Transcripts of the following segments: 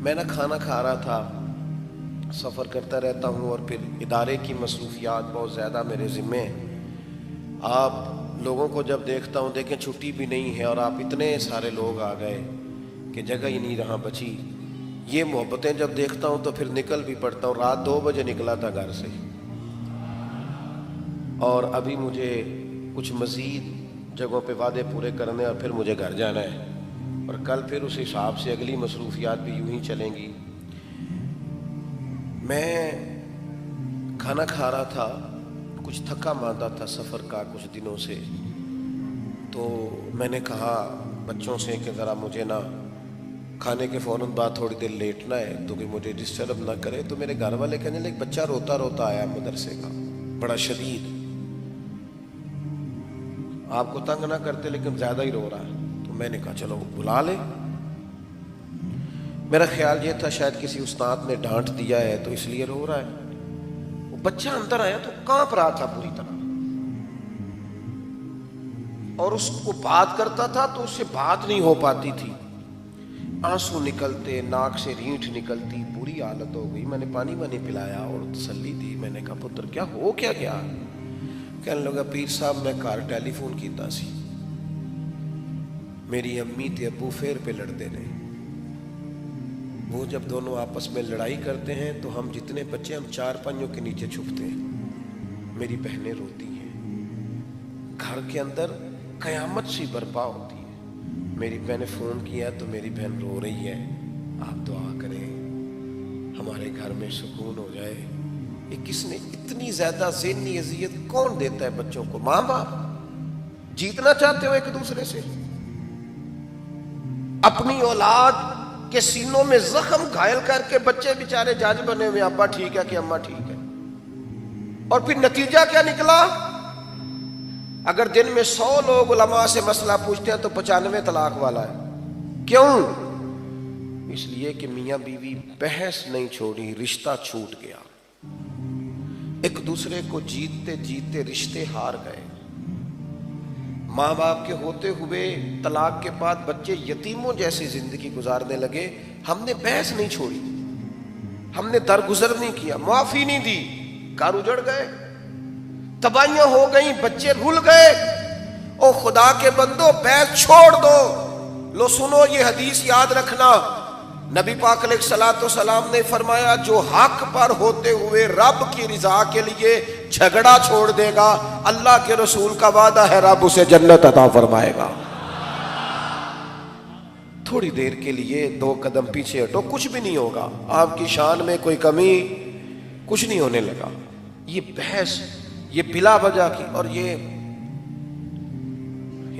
میں نہ کھانا کھا رہا تھا، سفر کرتا رہتا ہوں اور پھر ادارے کی مصروفیات بہت زیادہ میرے ذمے ہیں۔ آپ لوگوں کو جب دیکھتا ہوں، دیکھیں چھٹی بھی نہیں ہے اور آپ اتنے سارے لوگ آ گئے کہ جگہ ہی نہیں رہا بچی۔ یہ محبتیں جب دیکھتا ہوں تو پھر نکل بھی پڑتا ہوں۔ رات 2 بجے نکلا تھا گھر سے، اور ابھی مجھے کچھ مزید جگہوں پہ وعدے پورے کرنے اور پھر مجھے گھر جانا ہے، اور کل پھر اس حساب سے اگلی مصروفیات بھی یوں ہی چلیں گی۔ میں کھانا کھا رہا تھا، کچھ تھکا ماندہ تھا سفر کا کچھ دنوں سے، تو میں نے کہا بچوں سے کہ ذرا مجھے نا کھانے کے فوراً بعد تھوڑی دیر لیٹنا ہے تو کہ مجھے ڈسٹرب نہ کرے۔ تو میرے گھر والے کہنے لگے بچہ روتا روتا آیا مدرسے کا، بڑا شدید، آپ کو تنگ نہ کرتے لیکن زیادہ ہی رو رہا ہے۔ تو میں نے کہا چلو بلا لے۔ میرا خیال یہ تھا شاید کسی استاد نے ڈانٹ دیا ہے تو اس لیے رو رہا ہے۔ وہ بچہ اندر آیا تو کانپ رہا تھا پوری طرح، اور اس کو بات کرتا تھا تو اس سے بات نہیں ہو پاتی تھی، آنسو نکلتے، ناک سے رینٹ نکلتی، بری حالت ہو گئی۔ میں نے پانی پلایا اور تسلی دی۔ میں نے کہا پتر کیا ہو کیا گیا؟ کہنے لگا پیر صاحب میں گھر ٹیلی فون کیتا سی، میری امی تے ابو پھر پہ لڑتے نے۔ وہ جب دونوں آپس میں لڑائی کرتے ہیں تو ہم جتنے بچے ہم 4 پنجوں کے نیچے چھپتے ہیں، میری بہنیں روتی ہیں، گھر کے اندر قیامت سی برپا ہوتی ہے۔ میری بہن نے فون کیا تو میری بہن رو رہی ہے، آپ دعا کریں ہمارے گھر میں سکون ہو جائے۔ یہ کس نے اتنی زیادہ ذہنی اذیت کون دیتا ہے بچوں کو؟ ماں باپ جیتنا چاہتے ہو ایک دوسرے سے، اپنی اولاد کے سینوں میں زخم گھائل کر کے بچے بیچارے جج بنے ہوئے، ابا ٹھیک ہے کہ اماں ٹھیک ہے، اور پھر نتیجہ کیا نکلا؟ اگر دن میں 100 لوگ علماء سے مسئلہ پوچھتے ہیں تو 95 طلاق والا ہے۔ کیوں؟ اس لیے کہ میاں بیوی بحث نہیں چھوڑی، رشتہ چھوٹ گیا، ایک دوسرے کو جیتتے جیتتے رشتے ہار گئے۔ ماں باپ کے ہوتے ہوئے طلاق کے بعد بچے یتیموں جیسی زندگی گزارنے لگے۔ ہم نے بحث نہیں چھوڑی، ہم نے درگزر نہیں کیا، معافی نہیں دی، گھر اجڑ گئے، تباہیاں ہو گئیں، بچے رول گئے۔ او خدا کے بندو بحث چھوڑ دو۔ لو سنو یہ حدیث یاد رکھنا، نبی پاک علیہ الصلوۃ والسلام نے فرمایا جو حق پر ہوتے ہوئے رب کی رضا کے لیے جھگڑا چھوڑ دے گا، اللہ کے رسول کا وعدہ ہے رب اسے جنت عطا فرمائے گا۔ تھوڑی دیر کے لیے 2 قدم پیچھے ہٹو، کچھ بھی نہیں ہوگا، آپ کی شان میں کوئی کمی کچھ نہیں ہونے لگا۔ یہ بحث یہ بلا وجہ کی، اور یہ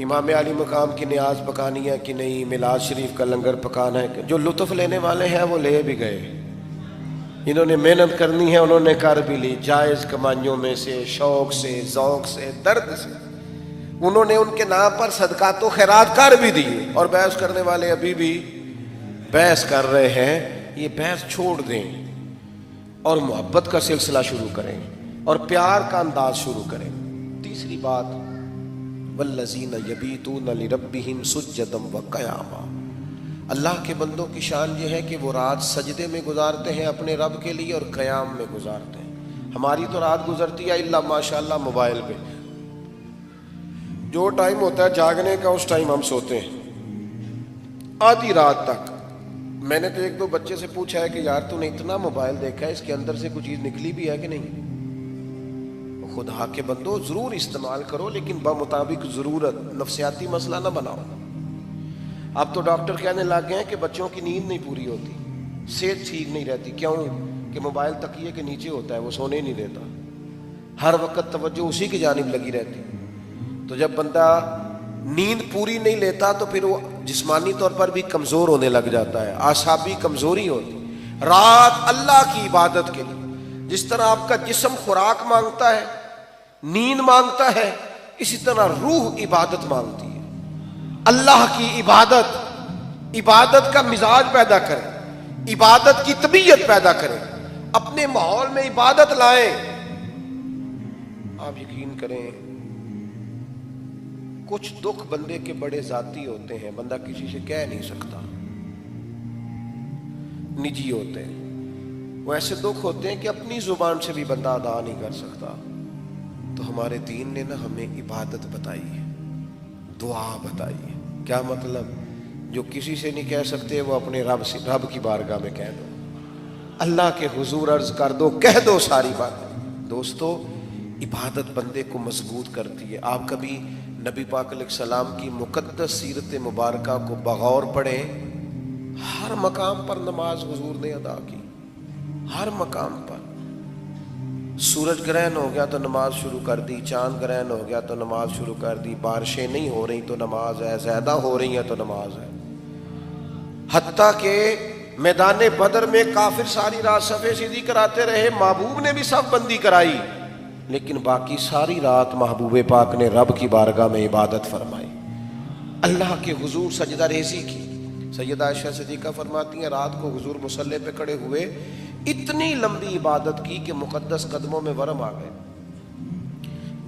امام علی مقام کی نیاز پکانی ہے کہ نہیں، میلاد شریف کا لنگر پکانا ہے، جو لطف لینے والے ہیں وہ لے بھی گئے، انہوں نے محنت کرنی ہے انہوں نے کر بھی لی، جائز کمائیوں میں سے، شوق سے، ذوق سے، درد سے، انہوں نے ان کے نام پر صدقات و خیرات کر بھی دیے، اور بحث کرنے والے ابھی بھی بحث کر رہے ہیں۔ یہ بحث چھوڑ دیں اور محبت کا سلسلہ شروع کریں اور پیار کا انداز شروع کریں۔ تیسری بات، والذین یبیتون لربہم سجدا وقیاما، اللہ کے بندوں کی شان یہ ہے کہ وہ رات سجدے میں گزارتے ہیں اپنے رب کے لیے اور قیام میں گزارتے ہیں۔ ہماری تو رات گزرتی ہے الا ماشاءاللہ موبائل پہ، جو ٹائم ہوتا ہے جاگنے کا اس ٹائم ہم سوتے ہیں آدھی رات تک۔ میں نے تو 1-2 بچے سے پوچھا ہے کہ یار تو نے اتنا موبائل دیکھا ہے، اس کے اندر سے کچھ چیز نکلی بھی ہے کہ نہیں؟ خدا کے بندو ضرور استعمال کرو لیکن بمطابق ضرورت، نفسیاتی مسئلہ نہ بناؤ۔ اب تو ڈاکٹر کہنے لگ گئے ہیں کہ بچوں کی نیند نہیں پوری ہوتی، صحت ٹھیک نہیں رہتی۔ کیوں؟ کہ موبائل تکیے کے نیچے ہوتا ہے، وہ سونے نہیں دیتا، ہر وقت توجہ اسی کی جانب لگی رہتی۔ تو جب بندہ نیند پوری نہیں لیتا تو پھر وہ جسمانی طور پر بھی کمزور ہونے لگ جاتا ہے، اعصابی کمزوری ہوتی۔ رات اللہ کی عبادت کے لیے، جس طرح آپ کا جسم خوراک مانگتا ہے، نیند مانگتا ہے، اسی طرح روح عبادت مانگتی ہے۔ اللہ کی عبادت کا مزاج پیدا کریں، عبادت کی طبیعت پیدا کریں، اپنے ماحول میں عبادت لائیں۔ آپ یقین کریں کچھ دکھ بندے کے بڑے ذاتی ہوتے ہیں، بندہ کسی سے کہہ نہیں سکتا، نجی ہوتے ہیں، وہ ایسے دکھ ہوتے ہیں کہ اپنی زبان سے بھی بندہ ادا نہیں کر سکتا۔ تو ہمارے دین نے نا ہمیں عبادت بتائی ہے، دعا بتائی ہے۔ کیا مطلب؟ جو کسی سے نہیں کہہ سکتے وہ اپنے رب کی بارگاہ میں کہہ دو، اللہ کے حضور عرض کر دو، کہہ دو ساری باتیں۔ دوستو، عبادت بندے کو مضبوط کرتی ہے۔ آپ کبھی نبی پاک علیہ السلام کی مقدس سیرت مبارکہ کو بغور پڑھیں، ہر مقام پر نماز حضور نے ادا کی، ہر مقام پر۔ سورج گرہن ہو گیا تو نماز شروع کر دی، چاند گرہن ہو گیا تو نماز شروع کر دی، بارشیں نہیں ہو رہی تو نماز ہے، زیادہ ہو رہی ہیں تو نماز ہے۔ حتیٰ کہ میدان بدر میں کافر ساری رات صفے سیدھی کراتے رہے، محبوب نے بھی صف بندی کرائی، لیکن باقی ساری رات محبوب پاک نے رب کی بارگاہ میں عبادت فرمائی، اللہ کے حضور سجدہ ریزی کی۔ سیدہ عائشہ صدیقہ فرماتی ہیں رات کو حضور مصلی پہ کھڑے ہوئے، اتنی لمبی عبادت کی کہ مقدس قدموں میں ورم آ گئے۔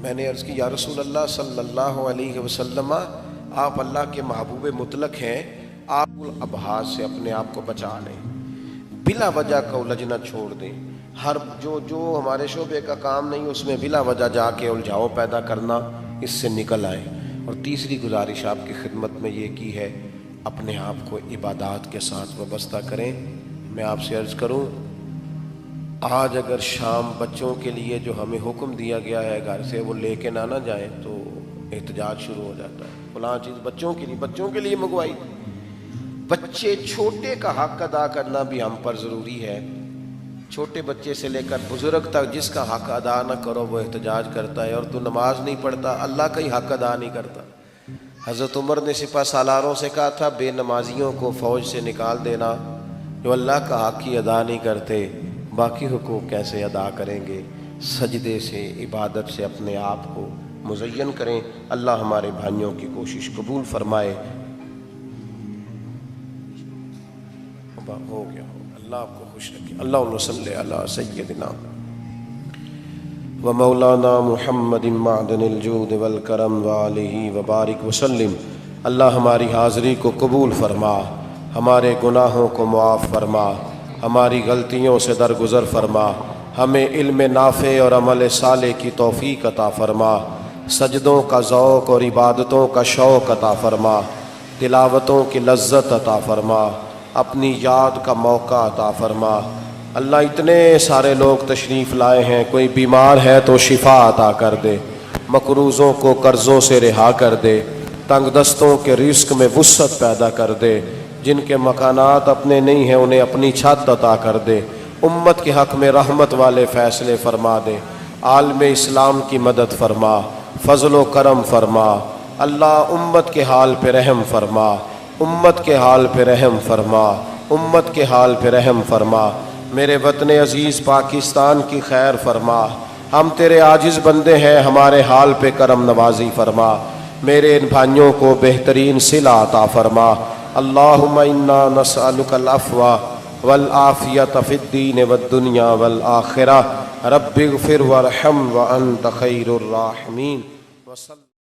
میں نے عرض کی یا رسول اللہ صلی اللہ علیہ وسلم، آپ اللہ کے محبوب مطلق ہیں، آپ الابحاث سے اپنے آپ کو بچا لیں، بلا وجہ کا الجھنا چھوڑ دیں، ہر جو ہمارے شعبے کا کام نہیں اس میں بلا وجہ جا کے الجھاؤ پیدا کرنا، اس سے نکل آئیں۔ اور تیسری گزارش آپ کی خدمت میں یہ کی ہے، اپنے آپ کو عبادات کے ساتھ وابستہ کریں۔ میں آپ سے عرض کروں، آج اگر شام بچوں کے لیے جو ہمیں حکم دیا گیا ہے گھر سے وہ لے کے نہ جائیں تو احتجاج شروع ہو جاتا ہے، فلاں چیز بچوں کے لیے منگوائی۔ بچے چھوٹے کا حق ادا کرنا بھی ہم پر ضروری ہے۔ چھوٹے بچے سے لے کر بزرگ تک جس کا حق ادا نہ کرو وہ احتجاج کرتا ہے، اور تو نماز نہیں پڑھتا اللہ کا ہی حق ادا نہیں کرتا۔ حضرت عمر نے سپہ سالاروں سے کہا تھا بے نمازیوں کو فوج سے نکال دینا، جو اللہ کا حق ہی ادا نہیں کرتے باقی حقوق کیسے ادا کریں گے۔ سجدے سے، عبادت سے اپنے آپ کو مزین کریں۔ اللہ ہمارے بھائیوں کی کوشش قبول فرمائے۔ ہو گیا، اللہ آپ کو خوش رکھے۔ اللہم صلی علی سیدنا و مولانا محمد معدن الجود والکرم وآلہ وبارک وسلم۔ اللہ ہماری حاضری کو قبول فرما، ہمارے گناہوں کو معاف فرما، ہماری غلطیوں سے درگزر فرما، ہمیں علم نافع اور عمل صالح کی توفیق عطا فرما، سجدوں کا ذوق اور عبادتوں کا شوق عطا فرما، تلاوتوں کی لذت عطا فرما، اپنی یاد کا موقع عطا فرما۔ اللہ اتنے سارے لوگ تشریف لائے ہیں، کوئی بیمار ہے تو شفا عطا کر دے، مقروضوں کو قرضوں سے رہا کر دے، تنگ دستوں کے رزق میں وسعت پیدا کر دے، جن کے مکانات اپنے نہیں ہیں انہیں اپنی چھت عطا کر دے، امت کے حق میں رحمت والے فیصلے فرما دے، عالم اسلام کی مدد فرما، فضل و کرم فرما۔ اللہ امت کے حال پہ رحم فرما، امت کے حال پہ رحم فرما، امت کے حال پہ رحم فرما۔ میرے وطن عزیز پاکستان کی خیر فرما، ہم تیرے عاجز بندے ہیں، ہمارے حال پہ کرم نوازی فرما، میرے ان بھائیوں کو بہترین صلہ عطا فرما۔ اللہم انا نسألک العفو والعافیۃ فی الدین والدنیا والآخرہ، رب اغفر وارحم وانت خیر الراحمین۔